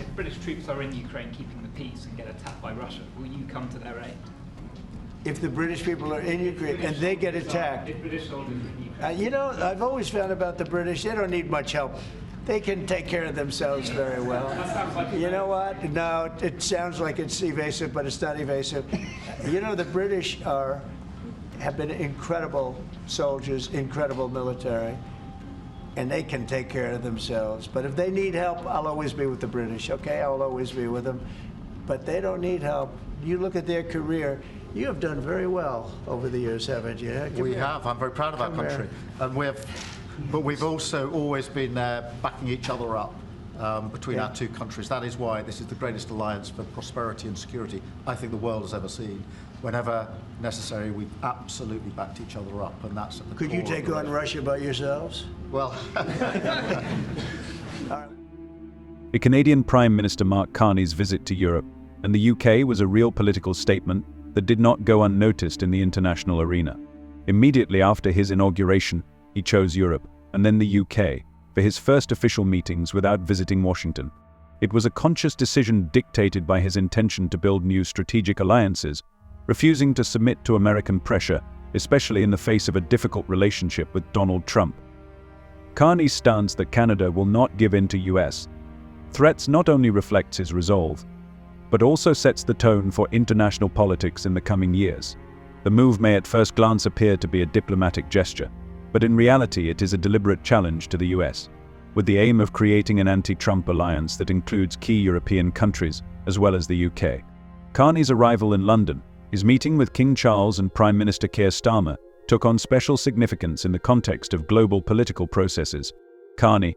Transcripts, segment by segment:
If British troops are in Ukraine keeping the peace and get attacked by Russia, will you come to their aid? If the British people are in Ukraine and they get attacked, If British soldiers are in Ukraine. you know, I've always found about the British, they don't need much help. They can take care of themselves very well. That sounds like You know what? No, it sounds like it's evasive, but it's not evasive. You know, the British have been incredible soldiers, incredible military, and they can take care of themselves. But if they need help, I'll always be with the British, okay? I'll always be with them. But they don't need help. You look at their career, you have done very well over the years, haven't you? We have. I'm very proud of our country. And but we've also always been there backing each other up between our two countries. That is why this is the greatest alliance for prosperity and security I think the world has ever seen. Whenever necessary, we've absolutely backed each other up, and that's at the Could core you take on Russia by yourselves? Well, The Canadian Prime Minister Mark Carney's visit to Europe and the UK was a real political statement that did not go unnoticed in the international arena. Immediately after his inauguration, he chose Europe, and then the UK, for his first official meetings without visiting Washington. It was a conscious decision dictated by his intention to build new strategic alliances, refusing to submit to American pressure, especially in the face of a difficult relationship with Donald Trump. Carney's stance that Canada will not give in to US threats not only reflects his resolve, but also sets the tone for international politics in the coming years. The move may at first glance appear to be a diplomatic gesture, but in reality it is a deliberate challenge to the US, with the aim of creating an anti-Trump alliance that includes key European countries, as well as the UK. Carney's arrival in London, his meeting with King Charles and Prime Minister Keir Starmer, took on special significance in the context of global political processes. Carney,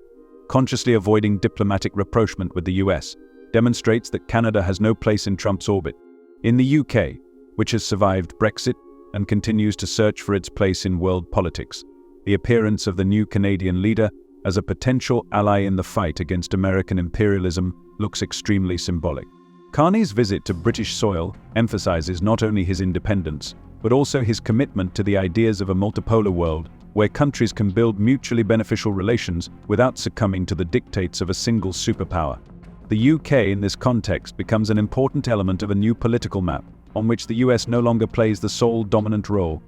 consciously avoiding diplomatic rapprochement with the US, demonstrates that Canada has no place in Trump's orbit. In the UK, which has survived Brexit and continues to search for its place in world politics, the appearance of the new Canadian leader as a potential ally in the fight against American imperialism looks extremely symbolic. Carney's visit to British soil emphasizes not only his independence, but also his commitment to the ideas of a multipolar world where countries can build mutually beneficial relations without succumbing to the dictates of a single superpower. The UK in this context becomes an important element of a new political map, on which the US no longer plays the sole dominant role.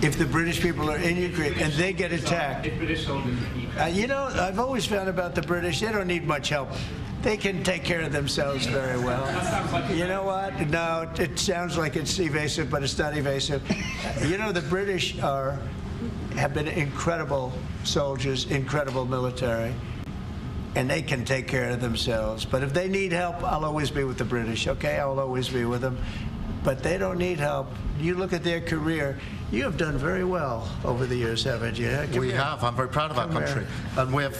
If the British people are in Ukraine and they get attacked, If British soldiers are in Ukraine. you know, I've always found about the British, they don't need much help. They can take care of themselves very well. That sounds like You know what? No, it sounds like it's evasive, but it's not evasive. You know, the British have been incredible soldiers, incredible military, and they can take care of themselves. But if they need help, I'll always be with the British, okay? I'll always be with them. But they don't need help. You look at their career, you have done very well over the years, haven't you? we have. I'm very proud of our country. And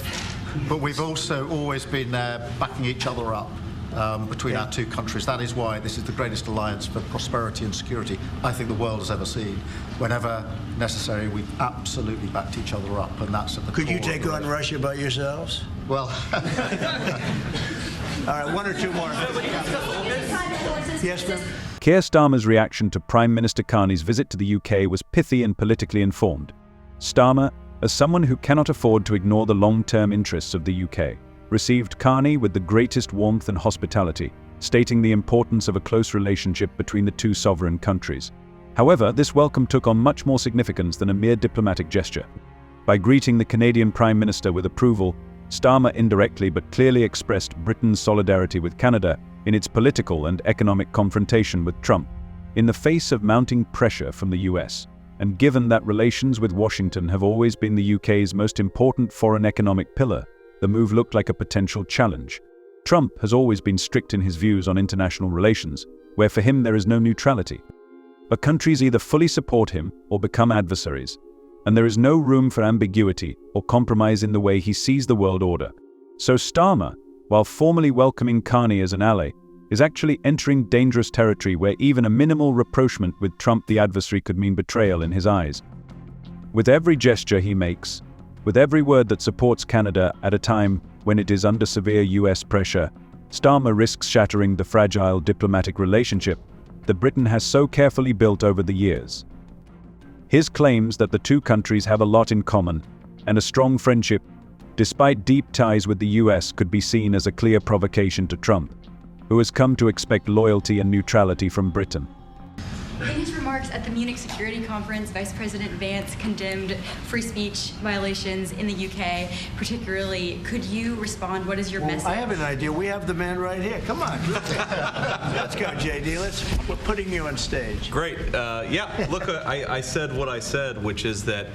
but we've also always been there backing each other up between our two countries. That is why this is the greatest alliance for prosperity and security I think the world has ever seen. Whenever necessary, we've absolutely backed each other up, and that's at the core. Could you take on Russia by yourselves? Well, All right, one or two more. Yes, ma'am? Keir Starmer's reaction to Prime Minister Carney's visit to the UK was pithy and politically informed. Starmer, as someone who cannot afford to ignore the long-term interests of the UK, received Carney with the greatest warmth and hospitality, stating the importance of a close relationship between the two sovereign countries. However, this welcome took on much more significance than a mere diplomatic gesture. By greeting the Canadian Prime Minister with approval, Starmer indirectly but clearly expressed Britain's solidarity with Canada in its political and economic confrontation with Trump. In the face of mounting pressure from the US, and given that relations with Washington have always been the UK's most important foreign economic pillar, the move looked like a potential challenge. Trump has always been strict in his views on international relations, where for him there is no neutrality. But countries either fully support him or become adversaries, and there is no room for ambiguity or compromise in the way he sees the world order. So Starmer, while formally welcoming Carney as an ally, is actually entering dangerous territory where even a minimal rapprochement with Trump the adversary could mean betrayal in his eyes. With every gesture he makes, with every word that supports Canada at a time when it is under severe US pressure, Starmer risks shattering the fragile diplomatic relationship that Britain has so carefully built over the years. His claims that the two countries have a lot in common and a strong friendship despite deep ties with the US, could be seen as a clear provocation to Trump, who has come to expect loyalty and neutrality from Britain. In his remarks at the Munich Security Conference, Vice President Vance condemned free speech violations in the UK, particularly. Could you respond? What is your message? I have an idea. We have the man right here. Come on. Let's go, JD. We're putting you on stage. Great. Yeah, look, I said what I said, which is that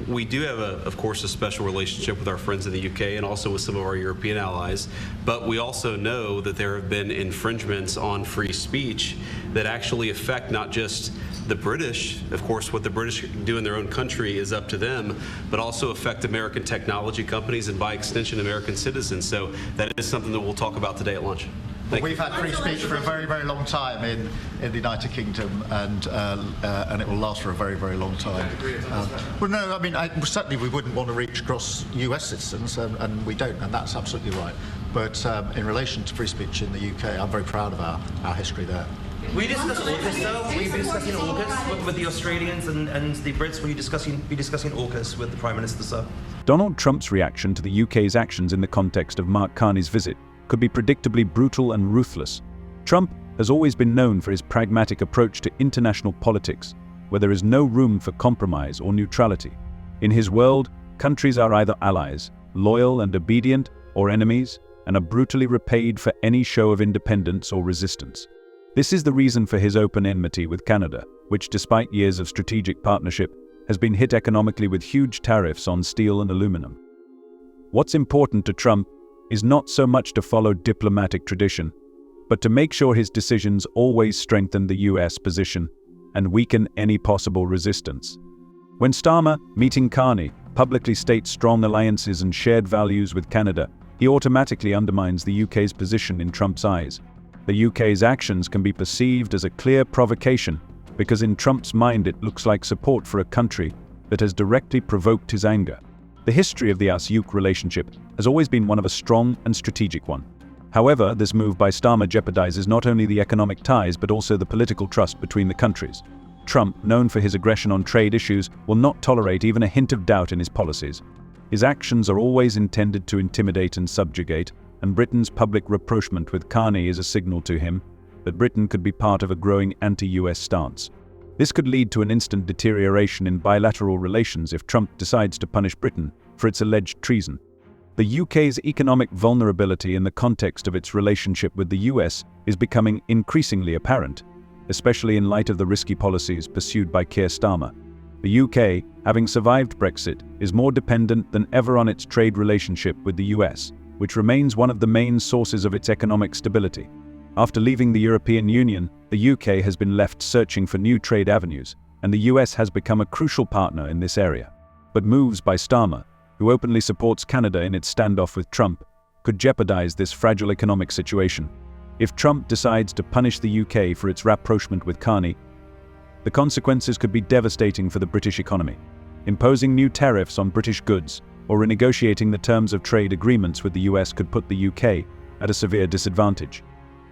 we do have, of course, a special relationship with our friends in the UK and also with some of our European allies, but we also know that there have been infringements on free speech that actually affect not just the British. Of course, what the British do in their own country is up to them, but also affect American technology companies and, by extension, American citizens. So that is something that we'll talk about today at lunch. We've had free speech for a very, very long time in the United Kingdom, and it will last for a very, very long time. Well, no, I mean, certainly we wouldn't want to reach across US citizens, and we don't, and that's absolutely right. But in relation to free speech in the UK, I'm very proud of our history there. We discussed AUKUS, though. We've been discussing AUKUS with the Australians and the Brits. Will you be discussing AUKUS with the Prime Minister, sir? Donald Trump's reaction to the UK's actions in the context of Mark Carney's visit could be predictably brutal and ruthless. Trump has always been known for his pragmatic approach to international politics, where there is no room for compromise or neutrality. In his world, countries are either allies, loyal and obedient, or enemies, and are brutally repaid for any show of independence or resistance. This is the reason for his open enmity with Canada, which, despite years of strategic partnership, has been hit economically with huge tariffs on steel and aluminum. What's important to Trump is not so much to follow diplomatic tradition, but to make sure his decisions always strengthen the US position and weaken any possible resistance. When Starmer, meeting Carney, publicly states strong alliances and shared values with Canada, he automatically undermines the UK's position in Trump's eyes. The UK's actions can be perceived as a clear provocation, because in Trump's mind it looks like support for a country that has directly provoked his anger. The history of the US-UK relationship has always been one of a strong and strategic one. However, this move by Starmer jeopardizes not only the economic ties but also the political trust between the countries. Trump, known for his aggression on trade issues, will not tolerate even a hint of doubt in his policies. His actions are always intended to intimidate and subjugate, and Britain's public rapprochement with Carney is a signal to him that Britain could be part of a growing anti-US stance. This could lead to an instant deterioration in bilateral relations if Trump decides to punish Britain for its alleged treason. The UK's economic vulnerability in the context of its relationship with the US is becoming increasingly apparent, especially in light of the risky policies pursued by Keir Starmer. The UK, having survived Brexit, is more dependent than ever on its trade relationship with the US, which remains one of the main sources of its economic stability. After leaving the European Union, the UK has been left searching for new trade avenues, and the US has become a crucial partner in this area. But moves by Starmer, who openly supports Canada in its standoff with Trump, could jeopardize this fragile economic situation. If Trump decides to punish the UK for its rapprochement with Carney, the consequences could be devastating for the British economy. Imposing new tariffs on British goods or renegotiating the terms of trade agreements with the US could put the UK at a severe disadvantage.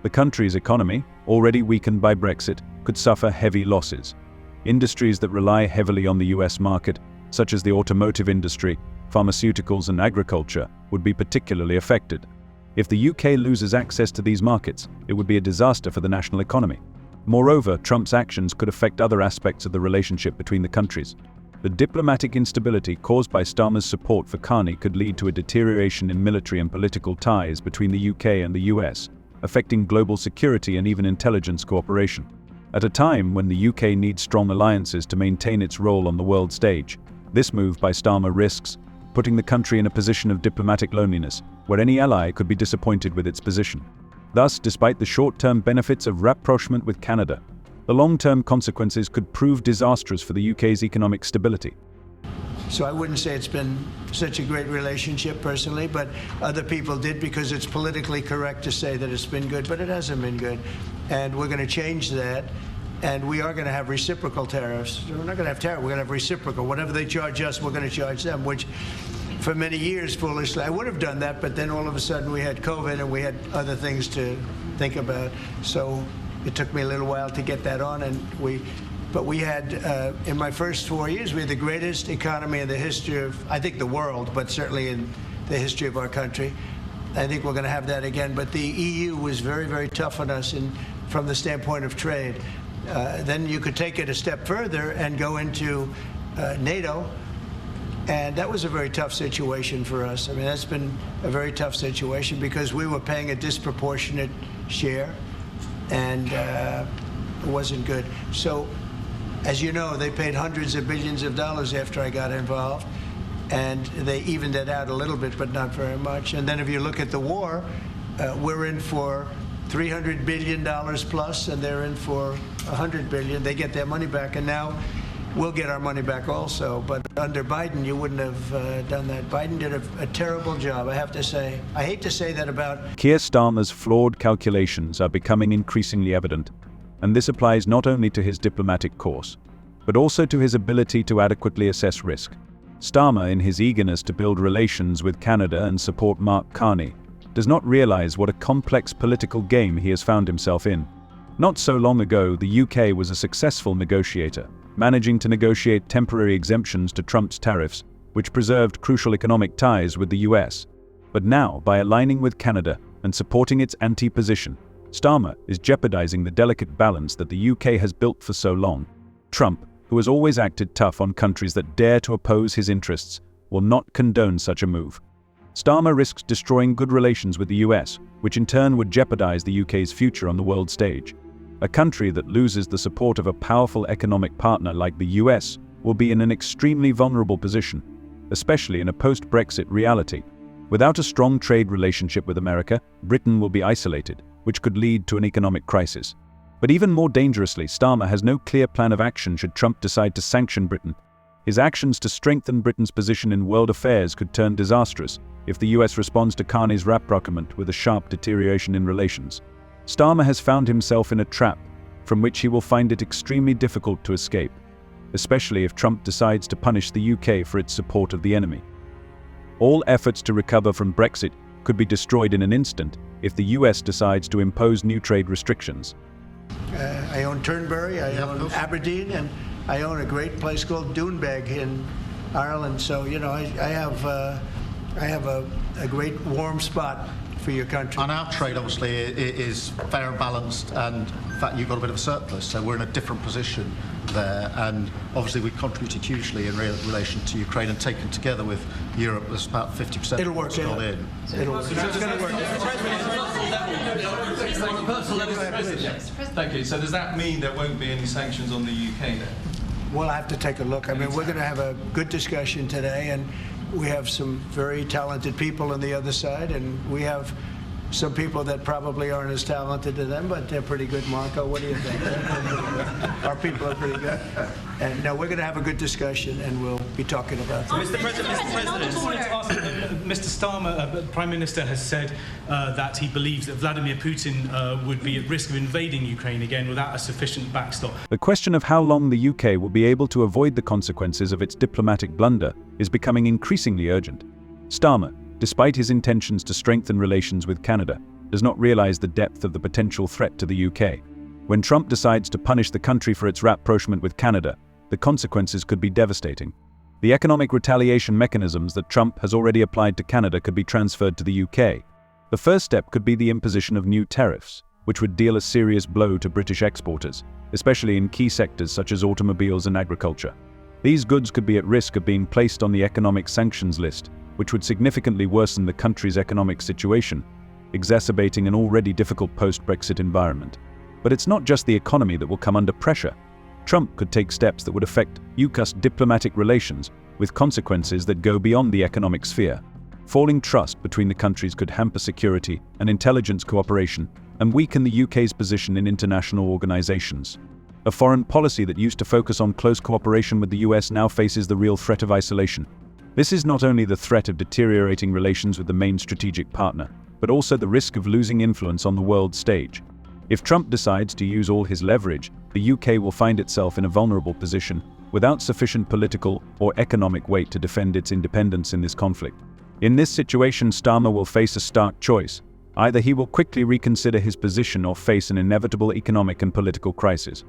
The country's economy, already weakened by Brexit, could suffer heavy losses. Industries that rely heavily on the US market, such as the automotive industry, pharmaceuticals and agriculture, would be particularly affected. If the UK loses access to these markets, it would be a disaster for the national economy. Moreover, Trump's actions could affect other aspects of the relationship between the countries. The diplomatic instability caused by Starmer's support for Carney could lead to a deterioration in military and political ties between the UK and the US, affecting global security and even intelligence cooperation. At a time when the UK needs strong alliances to maintain its role on the world stage, this move by Starmer risks putting the country in a position of diplomatic loneliness, where any ally could be disappointed with its position. Thus, despite the short-term benefits of rapprochement with Canada, the long-term consequences could prove disastrous for the UK's economic stability. So I wouldn't say it's been such a great relationship personally, but other people did, because it's politically correct to say that it's been good, but it hasn't been good. And we're going to change that, and we are going to have reciprocal tariffs. We're not going to have tariffs, we're going to have reciprocal. Whatever they charge us, we're going to charge them, which for many years, foolishly, I would have done that, but then all of a sudden we had COVID and we had other things to think about. So it took me a little while to get that on, but we had, in my first 4 years, we had the greatest economy in the history of, I think, the world, but certainly in the history of our country. I think we're going to have that again. But the EU was very, very tough on us from the standpoint of trade. Then you could take it a step further and go into NATO. And that was a very tough situation for us. I mean, that's been a very tough situation because we were paying a disproportionate share, and it wasn't good. So, as you know, they paid hundreds of billions of dollars after I got involved, and they evened it out a little bit, but not very much. And then if you look at the war, we're in for $300 billion plus, and they're in for $100 billion. They get their money back, and now we'll get our money back also. But under Biden, you wouldn't have done that. Biden did a terrible job, I have to say. I hate to say that about Keir Starmer's flawed calculations are becoming increasingly evident, and this applies not only to his diplomatic course, but also to his ability to adequately assess risk. Starmer, in his eagerness to build relations with Canada and support Mark Carney, does not realize what a complex political game he has found himself in. Not so long ago, the UK was a successful negotiator, managing to negotiate temporary exemptions to Trump's tariffs, which preserved crucial economic ties with the US. But now, by aligning with Canada and supporting its anti-position, Starmer is jeopardizing the delicate balance that the UK has built for so long. Trump, who has always acted tough on countries that dare to oppose his interests, will not condone such a move. Starmer risks destroying good relations with the US, which in turn would jeopardize the UK's future on the world stage. A country that loses the support of a powerful economic partner like the US will be in an extremely vulnerable position, especially in a post-Brexit reality. Without a strong trade relationship with America, Britain will be isolated, which could lead to an economic crisis. But even more dangerously, Starmer has no clear plan of action should Trump decide to sanction Britain. His actions to strengthen Britain's position in world affairs could turn disastrous if the US responds to Carney's rapprochement with a sharp deterioration in relations. Starmer has found himself in a trap from which he will find it extremely difficult to escape, especially if Trump decides to punish the UK for its support of the enemy. All efforts to recover from Brexit could be destroyed in an instant if the US decides to impose new trade restrictions. I own Turnberry, I own Aberdeen, and I own a great place called Doonbeg in Ireland. So, you know, I have a great warm spot for your country. And our trade, obviously, is fair and balanced, and in fact, you've got a bit of a surplus, so we're in a different position there. And obviously, we've contributed hugely in relation to Ukraine, and taken together with Europe, there's about 50% It'll work. gone in. It'll work. It's going to work. Thank you. So does that mean there won't be any sanctions on the UK then? We'll have to take a look. I mean, we're going to have a good discussion today, and we have some very talented people on the other side, and we have some people that probably aren't as talented as them, but they're pretty good. Marco, what do you think? Our people are pretty good. And no, we're going to have a good discussion, and we'll be talking about that. Mr. President, I just wanted to ask, Mr. Starmer, the Prime Minister has said that he believes that Vladimir Putin would be at risk of invading Ukraine again without a sufficient backstop. The question of how long the UK will be able to avoid the consequences of its diplomatic blunder is becoming increasingly urgent. Starmer, despite his intentions to strengthen relations with Canada, does not realize the depth of the potential threat to the UK. When Trump decides to punish the country for its rapprochement with Canada, the consequences could be devastating. The economic retaliation mechanisms that Trump has already applied to Canada could be transferred to the UK. The first step could be the imposition of new tariffs, which would deal a serious blow to British exporters, especially in key sectors such as automobiles and agriculture. These goods could be at risk of being placed on the economic sanctions list, which would significantly worsen the country's economic situation, exacerbating an already difficult post-Brexit environment. But it's not just the economy that will come under pressure. Trump could take steps that would affect UK's diplomatic relations, with consequences that go beyond the economic sphere. Falling trust between the countries could hamper security and intelligence cooperation and weaken the UK's position in international organizations. A foreign policy that used to focus on close cooperation with the US now faces the real threat of isolation. This is not only the threat of deteriorating relations with the main strategic partner, but also the risk of losing influence on the world stage. If Trump decides to use all his leverage, the UK will find itself in a vulnerable position, without sufficient political or economic weight to defend its independence in this conflict. In this situation, Starmer will face a stark choice. Either he will quickly reconsider his position or face an inevitable economic and political crisis.